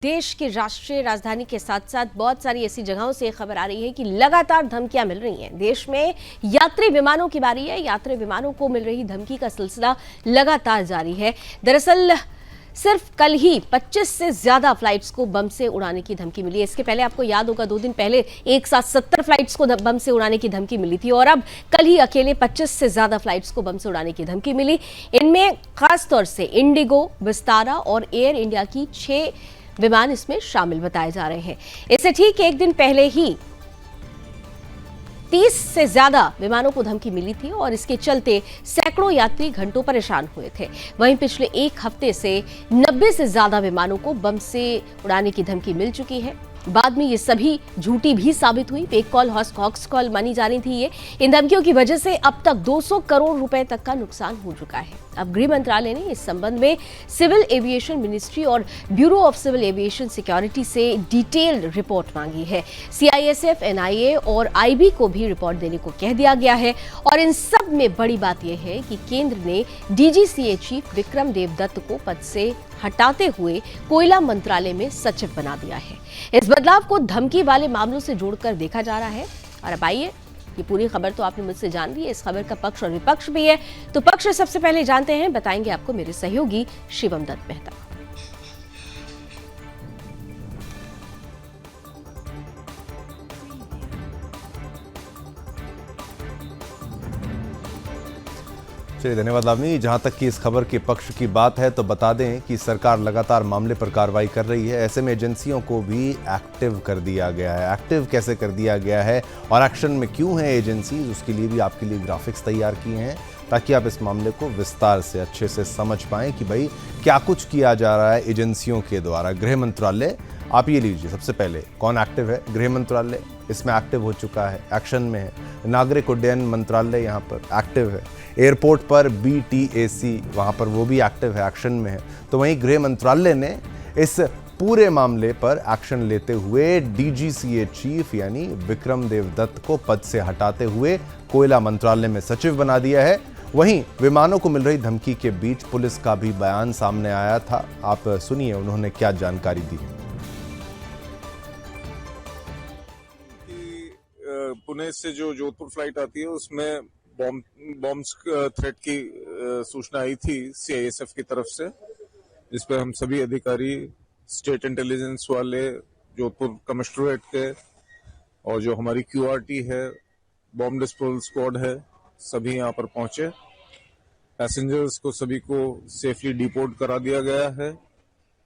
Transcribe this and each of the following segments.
देश की राष्ट्रीय राजधानी के साथ साथ बहुत सारी ऐसी जगहों से खबर आ रही है कि लगातार धमकियां मिल रही हैं। देश में यात्री विमानों की बारी है। यात्री विमानों को मिल रही धमकी का सिलसिला लगातार जारी है। दरअसल सिर्फ कल ही 25 से ज्यादा फ्लाइट्स को बम से उड़ाने की धमकी मिली है। इसके पहले आपको याद होगा 2 दिन पहले एक साथ 70 फ्लाइट्स को बम से उड़ाने की धमकी मिली थी और अब कल ही अकेले 25 से ज्यादा फ्लाइट्स को बम से उड़ाने की धमकी मिली। इनमें खासतौर से इंडिगो, विस्तारा और एयर इंडिया की 6 विमान इसमें शामिल बताए जा रहे हैं। इससे ठीक एक दिन पहले ही 30 से ज्यादा विमानों को धमकी मिली थी और इसके चलते सैकड़ों यात्री घंटों परेशान हुए थे। वहीं पिछले एक हफ्ते से 90 से ज्यादा विमानों को बम से उड़ाने की धमकी मिल चुकी है। बाद में ये सभी झूठी भी साबित हुई। फेक कॉल, हॉक्स कॉल मानी जा रही थी ये। इन धमकियों की वजह से अब तक 200 करोड़ रुपए तक का नुकसान हो चुका है। अब गृह मंत्रालय ने इस संबंध में सिविल एविएशन मिनिस्ट्री और bureau of civil aviation security से डिटेल्ड रिपोर्ट मांगी है। सीआईएसएफ, एनआईए और आईबी को भी रिपोर्ट देने को कह दिया गया है। और इन सब में बड़ी बात यह है कि केंद्र ने डीजीसीए चीफ विक्रम देवदत्त को पद से हटाते हुए कोयला मंत्रालय में सचिव बना दिया है। इस बदलाव को धमकी वाले मामलों से जोड़कर देखा जा रहा है। और अब आइए, ये पूरी खबर तो आपने मुझसे जान ली है। इस खबर का पक्ष और विपक्ष भी है, तो पक्ष सबसे पहले जानते हैं, बताएंगे आपको मेरे सहयोगी शिवम दत्त मेहता। चलिए, धन्यवाद लावनी। जहां तक कि इस खबर के पक्ष की बात है तो बता दें कि सरकार लगातार मामले पर कार्रवाई कर रही है। ऐसे में एजेंसियों को भी एक्टिव कर दिया गया है। एक्टिव कैसे कर दिया गया है और एक्शन में क्यों है एजेंसीज, उसके लिए भी आपके लिए ग्राफिक्स तैयार किए हैं ताकि आप इस मामले को विस्तार से अच्छे से समझ पाएं कि भाई क्या कुछ किया जा रहा है एजेंसियों के द्वारा। गृह मंत्रालय, आप ये लीजिए, सबसे पहले कौन एक्टिव है? गृह मंत्रालय इसमें एक्टिव हो चुका है, एक्शन में है। नागरिक उड्डयन मंत्रालय यहाँ पर एक्टिव है। एयरपोर्ट पर बीटीएसी, वहाँ पर वो भी एक्टिव है, एक्शन में है। तो वहीं गृह मंत्रालय ने इस पूरे मामले पर एक्शन लेते हुए डीजीसीए चीफ यानी विक्रम देवदत्त को पद से हटाते हुए कोयला मंत्रालय में सचिव बना दिया है। वहीं विमानों को मिल रही धमकी के बीच पुलिस का भी बयान सामने आया था। आप सुनिए उन्होंने क्या जानकारी दी है। पुणे से जो जोधपुर फ्लाइट आती है उसमें बॉम्ब्स थ्रेट की सूचना आई थी सीआईएसएफ की तरफ से, जिस पर हम सभी अधिकारी, स्टेट इंटेलिजेंस वाले, जोधपुर कमिश्नरेट के और जो हमारी क्यूआरटी है, बॉम्ब डिस्पोजल स्क्वाड है, सभी यहाँ पर पहुंचे। पैसेंजर्स को सभी को सेफली डिपोर्ट करा दिया गया है।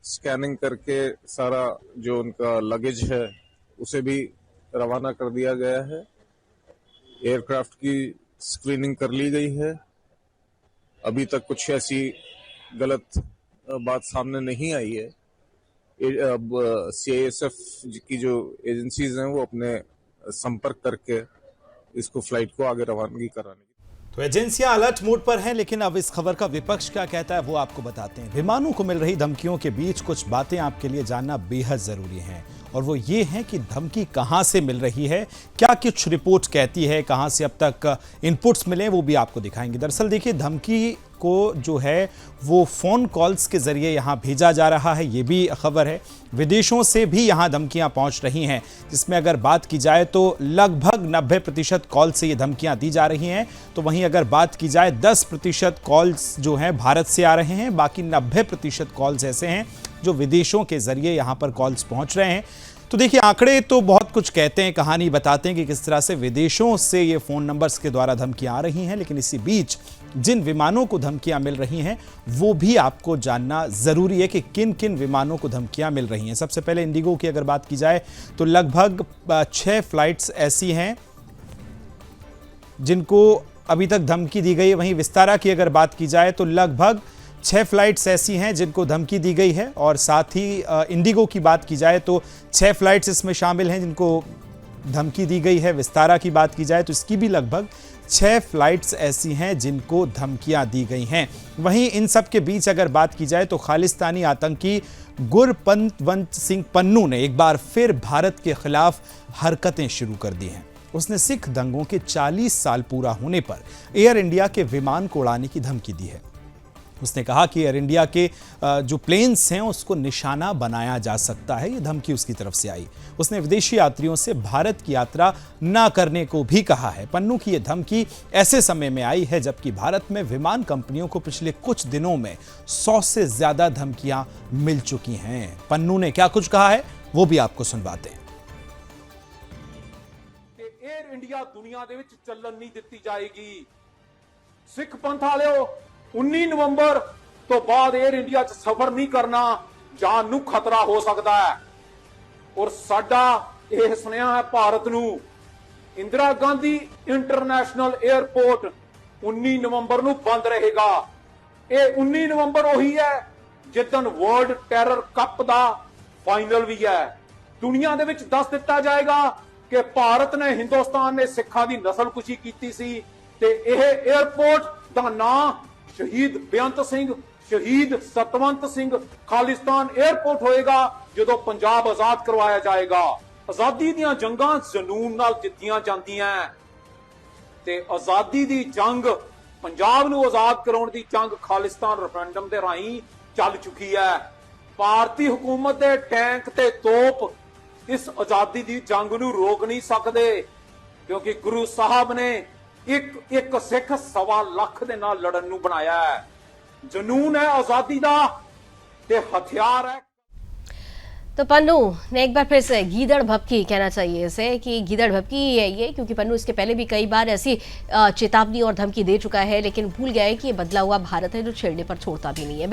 स्कैनिंग करके सारा जो उनका लगेज है उसे भी रवाना कर दिया गया है। एयरक्राफ्ट की स्क्रीनिंग कर ली गई है। अभी तक कुछ ऐसी गलत बात सामने नहीं आई है। सीआईएसएफ की जो एजेंसीज हैं वो अपने संपर्क करके इसको फ्लाइट को आगे रवानगी कराने की। तो एजेंसियां अलर्ट मोड पर हैं, लेकिन अब इस खबर का विपक्ष क्या कहता है वो आपको बताते हैं। विमानों को मिल रही धमकियों के बीच कुछ बातें आपके लिए जानना बेहद जरूरी हैं, और वो ये है कि धमकी कहां से मिल रही है, क्या कुछ रिपोर्ट कहती है, कहां से अब तक इनपुट्स मिले, वो भी आपको दिखाएंगे। दरअसल देखिए, धमकी को जो है वो फोन कॉल्स के जरिए यहां भेजा जा रहा है, ये भी खबर है। विदेशों से भी यहां धमकियां पहुंच रही हैं, जिसमें अगर बात की जाए तो लगभग 90% कॉल से ये धमकियां दी जा रही हैं। तो वहीं अगर बात की जाए 10% कॉल्स जो हैं भारत से आ रहे हैं, बाकी 90% कॉल्स ऐसे हैं जो विदेशों के जरिए यहां पर कॉल्स पहुंच रहे हैं। तो देखिए, आंकड़े तो बहुत कुछ कहते हैं, कहानी बताते हैं कि किस तरह से विदेशों से ये फोन नंबर्स के द्वारा धमकियां आ रही हैं, लेकिन इसी बीच जिन विमानों को धमकियां मिल रही हैं वो भी आपको जानना जरूरी है कि किन किन विमानों को धमकियां मिल रही हैं। सबसे पहले इंडिगो की अगर बात की जाए तो लगभग 6 फ्लाइट्स ऐसी हैं जिनको अभी तक धमकी दी गई है। वहीं विस्तारा की अगर बात की जाए तो लगभग 6 फ्लाइट्स ऐसी हैं जिनको धमकी दी गई है, और साथ ही इंडिगो की बात की जाए तो 6 फ्लाइट्स इसमें शामिल हैं जिनको धमकी दी गई है। विस्तारा की बात की जाए तो इसकी भी लगभग 6 फ्लाइट्स ऐसी हैं जिनको धमकियां दी गई हैं। वहीं इन सब के बीच अगर बात की जाए तो खालिस्तानी आतंकी गुरपतवंत सिंह पन्नू ने एक बार फिर भारत के खिलाफ हरकतें शुरू कर दी हैं। उसने सिख दंगों के 40 साल पूरा होने पर एयर इंडिया के विमान को उड़ाने की धमकी दी है। उसने कहा कि एयर इंडिया के जो प्लेन्स हैं उसको निशाना बनाया जा सकता है। ये धमकी उसकी तरफ से आई। उसने विदेशी यात्रियों से भारत की यात्रा ना करने को भी कहा है। पन्नू की ये धमकी ऐसे समय में आई है जबकि भारत में विमान कंपनियों को पिछले कुछ दिनों में 100 से ज्यादा धमकियां मिल चुकी हैं। पन्नू ने क्या कुछ कहा है वो भी आपको सुनवाते हैं। एयर इंडिया दुनिया ਦੇ ਵਿੱਚ ਚੱਲਣ ਨਹੀਂ ਦਿੱਤੀ ਜਾਏਗੀ। ਸਿੱਖ ਪੰਥ ਵਾਲਿਓ 19 ਨਵੰਬਰ ਤੋਂ ਬਾਅਦ 에ਅਰ ਇੰਡੀਆ 'ਚ ਸਫ਼ਰ ਨਹੀਂ ਕਰਨਾ, ਜਾਨ ਨੂੰ ਖਤਰਾ ਹੋ ਸਕਦਾ ਹੈ। ਔਰ ਸਾਡਾ ਇਹ ਸੁਨੇਹਾ ਹੈ ਭਾਰਤ ਨੂੰ, ਇੰਦਰਾ ਗਾਂਧੀ ਇੰਟਰਨੈਸ਼ਨਲ 에ਅਰਪੋਰਟ 19 ਨਵੰਬਰ ਨੂੰ ਬੰਦ ਰਹੇਗਾ। ਇਹ 19 ਨਵੰਬਰ ਉਹੀ ਹੈ ਜਿੱਦਣ ਵਰਲਡ ਟੈਰਰ ਕੱਪ ਦਾ ਫਾਈਨਲ ਵੀ ਹੈ। ਦੁਨੀਆ ਦੇ ਵਿੱਚ ਦੱਸ ਦਿੱਤਾ ਜਾਏਗਾ ਕਿ ਭਾਰਤ ਨੇ, ਹਿੰਦੁਸਤਾਨ ਨੇ ਸਿੱਖਾਂ ਦੀ ਨਸਲਕੁਸ਼ੀ ਕੀਤੀ ਸੀ ਤੇ ਇਹ 에ਅਰਪੋਰਟ ਦਾ ਨਾਂ ਸ਼ਹੀਦ ਬੇਅੰਤ ਸਿੰਘ, ਸ਼ਹੀਦ ਸਤਵੰਤ ਸਿੰਘ ਖਾਲਿਸਤਾਨ 에ਅਰਪੋਰਟ ਹੋਏਗਾ ਜਦੋਂ ਪੰਜਾਬ ਆਜ਼ਾਦ ਕਰਵਾਇਆ ਜਾਏਗਾ। ਆਜ਼ਾਦੀ ਦੀਆਂ ਜੰਗਾਂ ਜਨੂਨ ਨਾਲ ਜਿੱਤੀਆਂ ਜਾਂਦੀਆਂ ਤੇ ਆਜ਼ਾਦੀ ਦੀ ਜੰਗ, ਪੰਜਾਬ ਨੂੰ ਆਜ਼ਾਦ ਕਰਾਉਣ ਦੀ ਜੰਗ ਖਾਲਿਸਤਾਨ ਰੈਫਰੈਂਡਮ ਦੇ ਰਾਹੀਂ ਚੱਲ ਚੁੱਕੀ ਹੈ। ਭਾਰਤੀ ਹਕੂਮਤ ਦੇ ਟੈਂਕ ਤੇ ਤੋਪ ਇਸ ਆਜ਼ਾਦੀ ਦੀ ਜੰਗ ਨੂੰ ਰੋਕ ਨਹੀਂ ਸਕਦੇ ਕਿਉਂਕਿ ਗੁਰੂ ਸਾਹਿਬ ਨੇ ਇੱਕ ਸਿੱਖ 1.25 ਲੱਖ ਦੇ ਨਾਲ ਲੜਨ ਨੂੰ ਬਣਾਇਆ ਹੈ। ਜਨੂਨ है आजादी ਦਾ ਤੇ हथियार है। तो पन्नू ने एक बार फिर से गीदड़ भभकी कहना चाहिए इसे कि गीदड़ भभकी ही है ये, क्योंकि पन्नू इसके पहले भी कई बार ऐसी चेतावनी और धमकी दे चुका है लेकिन भूल गया है कि ये बदला हुआ भारत है जो छेड़ने पर छोड़ता भी नहीं है।